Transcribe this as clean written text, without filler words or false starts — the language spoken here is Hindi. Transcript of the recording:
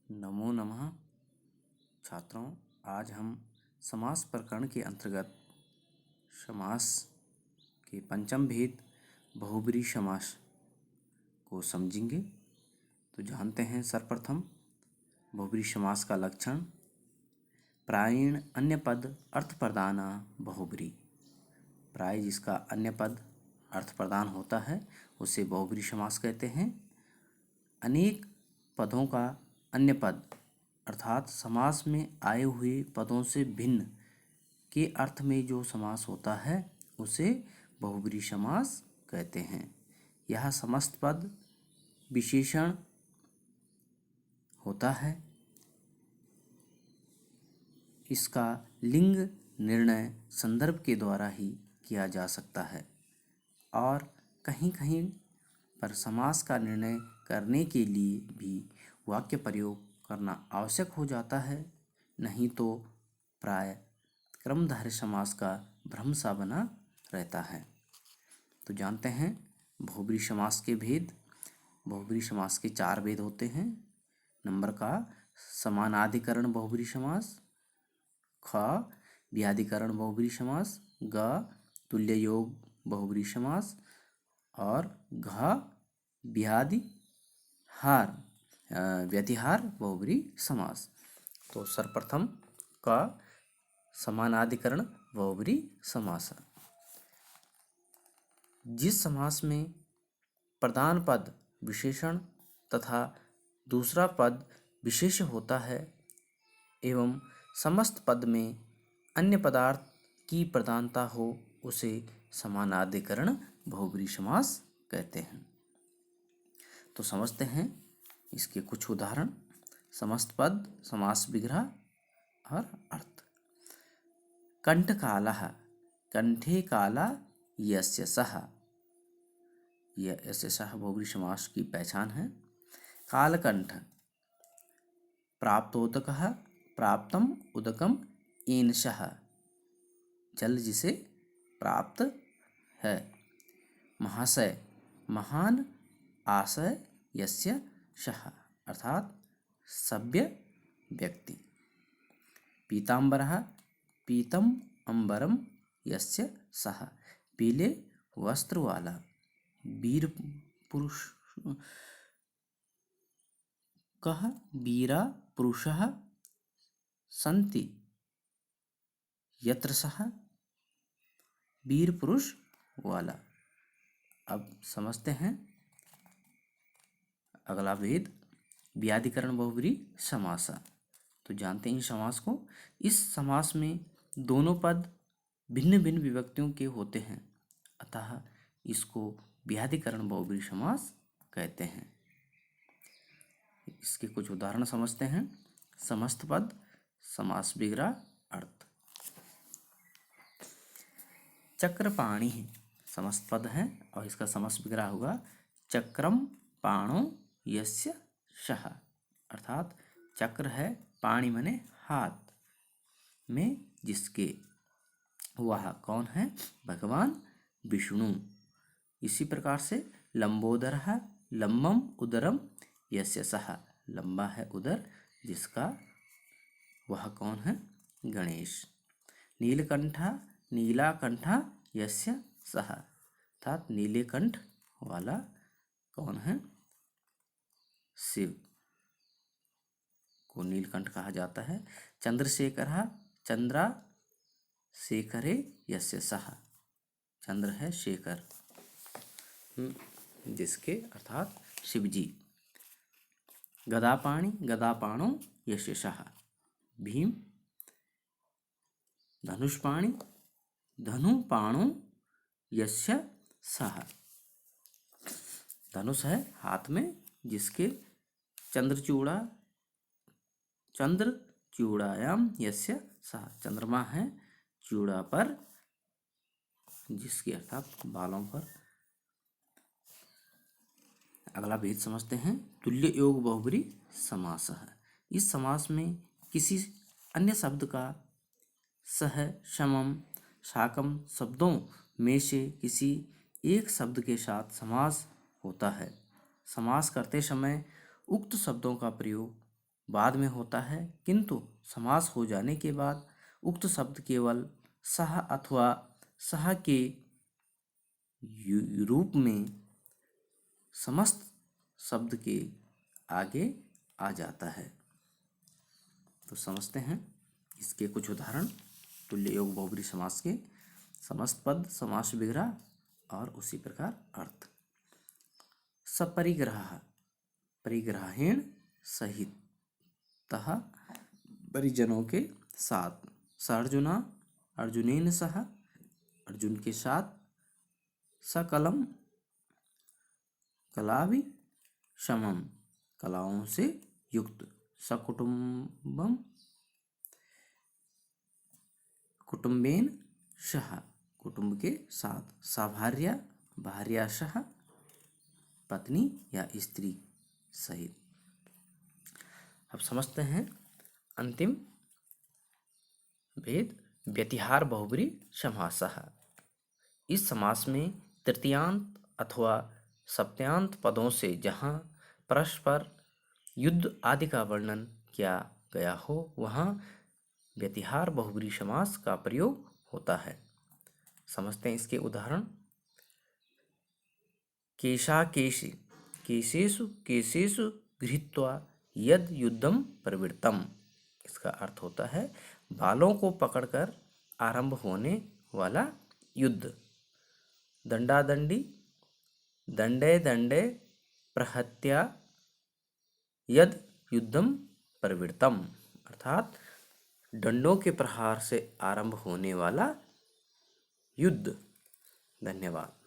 नमो नमः छात्रों। आज हम समास प्रकरण के अंतर्गत समास के पंचम भेद बहुब्रीहि समास को समझेंगे। तो जानते हैं सर्वप्रथम बहुब्रीहि समास का लक्षण। प्रायेण अन्य पद अर्थ प्रदाना बहुब्रीहि। प्राय जिसका अन्य पद अर्थ प्रदान होता है उसे बहुब्रीहि समास कहते हैं। अनेक पदों का अन्य पद अर्थात समास में आए हुए पदों से भिन्न के अर्थ में जो समास होता है उसे बहुब्रीहि समास कहते हैं। यह समस्त पद विशेषण होता है। इसका लिंग निर्णय संदर्भ के द्वारा ही किया जा सकता है और कहीं कहीं पर समास का निर्णय करने के लिए भी वाक्य प्रयोग करना आवश्यक हो जाता है, नहीं तो प्राय क्रमधारय समास का भ्रम सा बना रहता है। तो जानते हैं बहुब्रीहि समास के भेद। बहुब्रीहि समास के 4 भेद होते हैं। नंबर का समानाधिकरण बहुब्रीहि समास, ख व्याधिकरण बहुब्रीहि समास, ग तुल्य योग बहुब्रीहि समास और घ व्यतिहार बहुब्रीहि समास। तो सर्वप्रथम का समानाधिकरण बहुब्रीहि समास। जिस समास में प्रधान पद विशेषण तथा दूसरा पद विशेष होता है एवं समस्त पद में अन्य पदार्थ की प्रधानता हो उसे समानाधिकरण बहुब्रीहि समास कहते हैं। तो समझते हैं इसके कुछ उदाहरण। समस्त पद, समास विग्रह और अर्थ। कंठ कालः, कंठे काला यस्य सः। यस्य सः बहुब्रीहि समास की पहचान है। कालकंठ, प्राप्तोदकः, प्राप्तम उदकम येन सः। जल जिसे प्राप्त है। महाशय, महान आशय यस्य सः अर्थात सभ्य व्यक्ति। पीतांबरः, पीतम अंबरम यस्य सः पीले वस्त्र वाला। वीर पुरुष कः वीरा पुरुषः सन्ति यत्र सः वीर पुरुष वाला। अब समझते हैं अगला भेद व्याधिकरण बहुब्रीहि समास। तो जानते हैं इस समास को। इस समास में दोनों पद भिन्न भिन्न विभक्तियों के होते हैं, अतः इसको व्याधिकरण बहुब्रीहि समास कहते हैं। इसके कुछ उदाहरण समझते हैं। समस्त पद, समास विग्रह, अर्थ। चक्रपाणि समस्त पद है और इसका समास विग्रह हुआ चक्रम पाणो यस्य सः अर्थात चक्र है, पाणि माने हाथ में जिसके, वह कौन है? भगवान विष्णु। इसी प्रकार से लंबोदरः, लंबम उदरम यस्य सः लंबा है उदर जिसका, वह कौन है? गणेश। नीलकंठः, नीलाकंठः यस्य सः अर्थात नीले कंठ वाला कौन है? शिव को नीलकंठ कहा जाता है। चंद्रशेखरः, चंद्रा शेखरे यस्य सः चंद्र है शेखर जिसके अर्थात शिव जी। गदापाणि, गदापाणो यस्य सः भीम। धनुष्पाणि, धनुपाणो यस्य सः धनुष है हाथ में जिसके, चंद्रचूड़ायाम यस्य सः चंद्रमा है चूड़ा पर जिसके अर्थात बालों पर। अगला भेद समझते हैं तुल्य योग बहुब्रीहि समास। इस समास में किसी अन्य शब्द का सह, समम, साकम शब्दों में से किसी एक शब्द के साथ समास होता है। समास करते समय उक्त शब्दों का प्रयोग बाद में होता है, किंतु समास हो जाने के बाद उक्त शब्द केवल सह अथवा सह के रूप में समस्त शब्द के आगे आ जाता है। तो समझते हैं इसके कुछ उदाहरण। तुल्य योग बहुब्री समास के समस्त पद, समास विग्रह और उसी प्रकार अर्थ। सपरिग्रह, परिग्रहेण सहित, परिजनों के साथ। अर्जुना, अर्जुनेन सह, अर्जुन के साथ। सकलम, कलावि समम, कलाओं से युक्त। सकुटुम्बम, कुटुम्बेन सह, कुटुंब के साथ। सभार्या, भार्या सह, पत्नी या स्त्री सहित। अब समझते हैं अंतिम भेद, व्यतिहार बहुब्री समासः। इस समास में तृतीयांत अथवा सप्तयांत पदों से जहाँ परस्पर युद्ध आदि का वर्णन किया गया हो, वहाँ व्यतिहार बहुब्री समास का प्रयोग होता है। समझते हैं इसके उदाहरण। केशाकेशि, केशेषु केशेषु गृहीत्वा यद युद्धम प्रवृत्तम। इसका अर्थ होता है बालों को पकड़कर आरंभ होने वाला युद्ध। दंडादंडी, दंडे दंडे प्रहत्या यद युद्धम प्रवृत्तम, अर्थात डंडों के प्रहार से आरंभ होने वाला युद्ध। धन्यवाद।